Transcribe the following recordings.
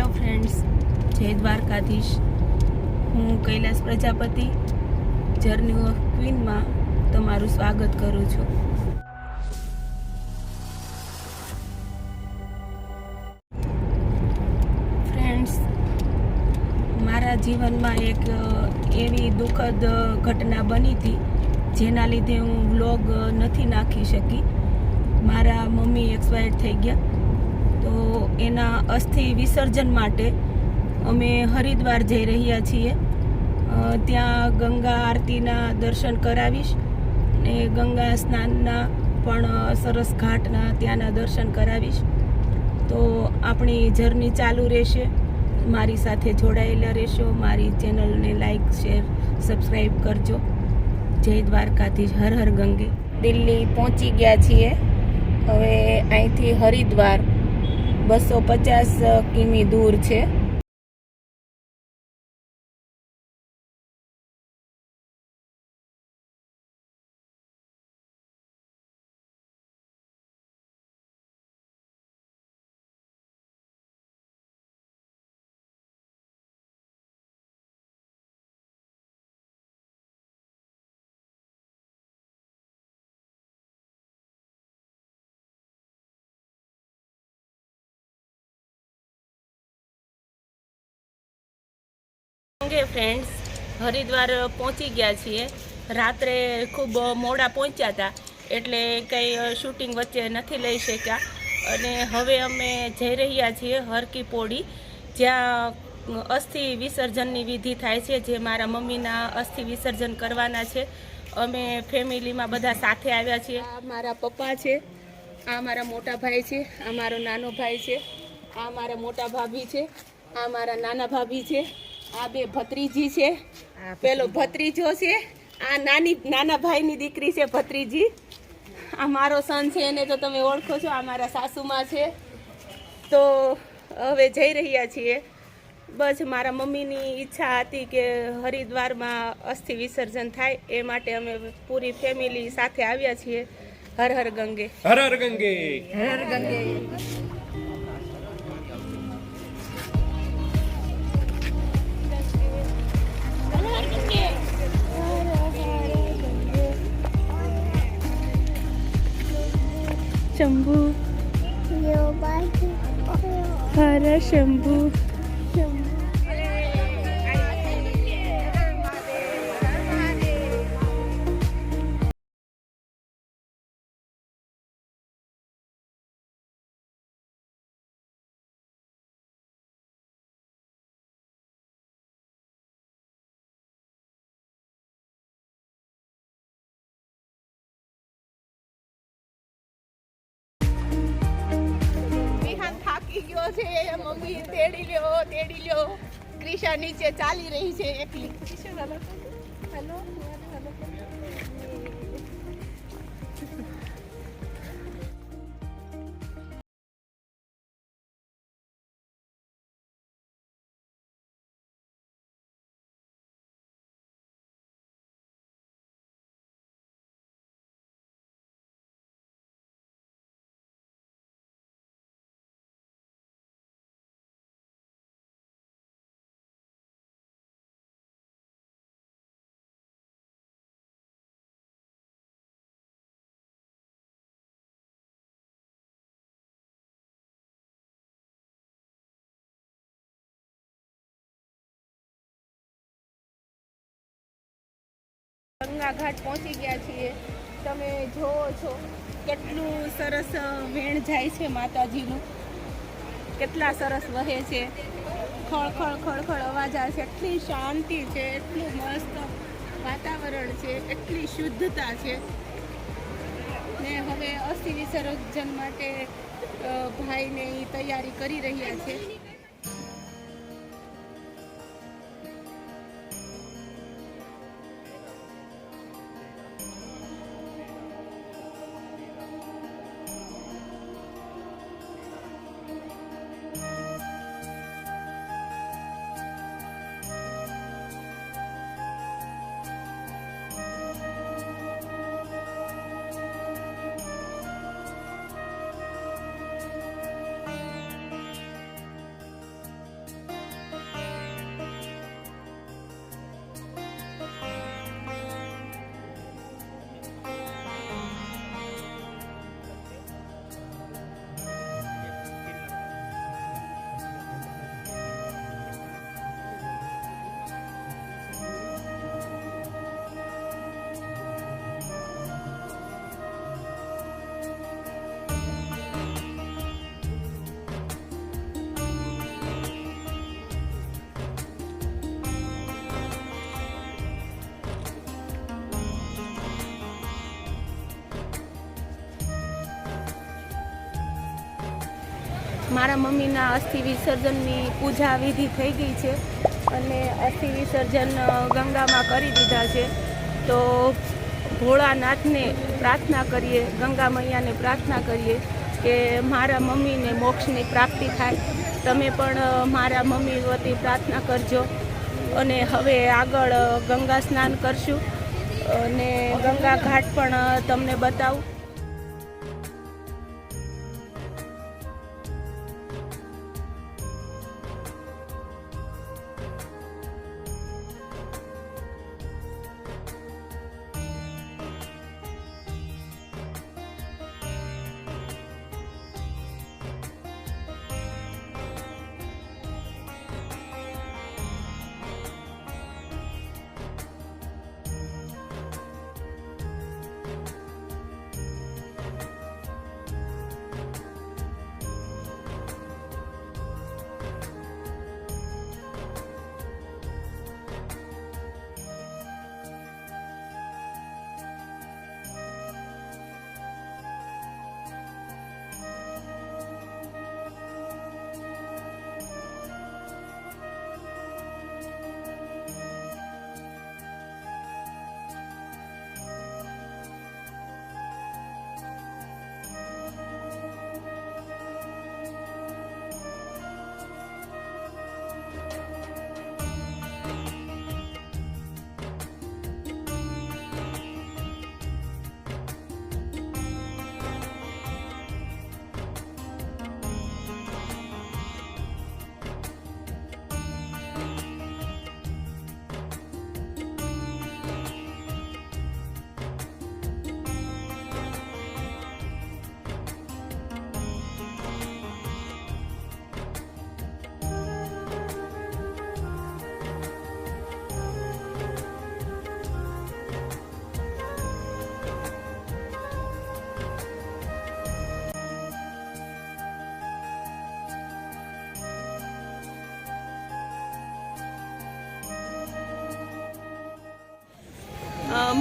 Hello friends, જય દ્વારકાધીશ. હું Kailash Prajapati journey of ક્વીનમાં તમારું સ્વાગત કરું છું. ફ્રેન્ડ્સ, મારા જીવનમાં એક એવી દુઃખદ ઘટના બની હતી જેના લીધે હું વ્લોગ નથી નાખી શકી. મારા મમ્મી એક્સપાયર્ડ થઈ ગયા, તો એના અસ્થિ વિસર્જન માટે અમે હરિદ્વાર જઈ રહ્યા છીએ. ત્યાં ગંગા આરતીના દર્શન કરાવીશ ને ગંગા સ્નાનના પણ સરસ ઘાટના ત્યાંના દર્શન કરાવીશ. તો આપણી જર્ની ચાલુ રહેશે. મારી સાથે જોડાયેલા રહેશો. મારી ચેનલને લાઈક, શેર, સબસ્ક્રાઈબ કરજો. જય દ્વારકાધીશ. હર હર ગંગે. દિલ્હી પહોંચી ગયા છીએ. હવે અહીંથી હરિદ્વાર 250 કિમી દૂર છે. ફ્રેન્ડ્સ, હરિદ્વાર પહોંચી ગયા છીએ. રાત્રે ખૂબ મોડા પહોંચ્યા હતા એટલે કંઈ શૂટિંગ વચ્ચે નથી લઈ શક્યા. અને હવે અમે જઈ રહ્યા છીએ હરકી પોડી, જ્યાં અસ્થિ વિસર્જનની વિધિ થાય છે. જે મારા મમ્મીના અસ્થિ વિસર્જન કરવાના છે. અમે ફેમિલીમાં બધા સાથે આવ્યા છીએ. આ મારા પપ્પા છે, આ મારા મોટા ભાઈ છે, આ મારો નાનો ભાઈ છે, આ મારા મોટા ભાભી છે, આ મારા નાના ભાભી છે, આ બે ભત્રીજી છે, પેલો ભત્રીજો છે, આ નાના ભાઈની દીકરી છે ભત્રીજી, આ મારો સન છે, એને તો તમે ઓળખો છો. આ મારા સાસુમાં છે. તો હવે જઈ રહ્યા છીએ. બસ મારા મમ્મીની ઈચ્છા હતી કે હરિદ્વારમાં અસ્થિ વિસર્જન થાય, એ માટે અમે પૂરી ફેમિલી સાથે આવ્યા છીએ. હર હર ગંગે. હર હર ગંગે. હર હર ગંગે. शंभू हर शंभू. ગયો છે મમ્મી, તેડી લ્યો. ક્રિશા નીચે ચાલી રહી છે એકલી. હેલો. ગંગા ઘાટ પહોંચી ગયા છીએ. તમે જોવો છો કેટલું સરસ વેણ જાય છે માતાજીનું. કેટલા સરસ વહે છે. ખળખળ અવાજ આવે છે. એટલી શાંતિ છે, એટલું મસ્ત વાતાવરણ છે, એટલી શુદ્ધતા છે. ને હવે અસ્થિ વિસર્જન માટે ભાઈને તૈયારી કરી રહ્યા છે. મારા મમ્મીના અસ્થિ વિસર્જનની પૂજા વિધિ થઈ ગઈ છે અને અસ્થિ વિસર્જન ગંગામાં કરી દીધા છે. તો ભોળાનાથને પ્રાર્થના કરીએ, ગંગા મૈયાને પ્રાર્થના કરીએ કે મારા મમ્મીને મોક્ષની પ્રાપ્તિ થાય. તમે પણ મારા મમ્મી વતી પ્રાર્થના કરજો. અને હવે આગળ ગંગા સ્નાન કરશું અને ગંગા ઘાટ પણ તમને બતાવું.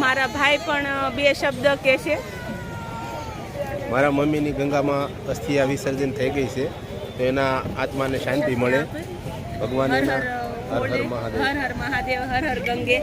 મારા ભાઈ પણ બે શબ્દ કહેશે. મારા મમ્મીની ગંગામાં અસ્થિયા વિસર્જન થઈ ગઈ છે, તો એના આત્માને શાંતિ મળે. ભગવાન હર એના હર હર હર મહાદેવ. હર હર મહાદેવ, હર હર ગંગે.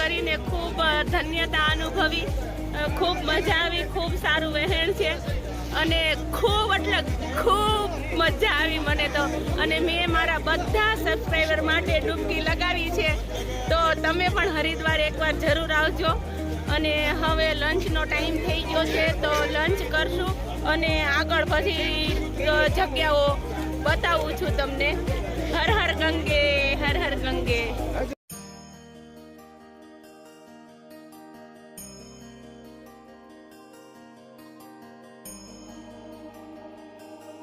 કરીને ખૂબ ધન્યતા અનુભવી, ખૂબ મજા આવી, ખૂબ સારું વહેણ છે અને ખૂબ એટલે ખૂબ મજા આવી મને તો. અને મેં મારા બધા સબસ્ક્રાઈબર માટે ડૂબકી લગાવી છે, તો તમે પણ હરિદ્વાર એકવાર જરૂર આવજો. અને હવે લંચનો ટાઈમ થઈ ગયો છે, તો લંચ કરશું અને આગળ બધી જગ્યાઓ બતાવું છું તમને. હર હર ગંગે, હર હર ગંગે.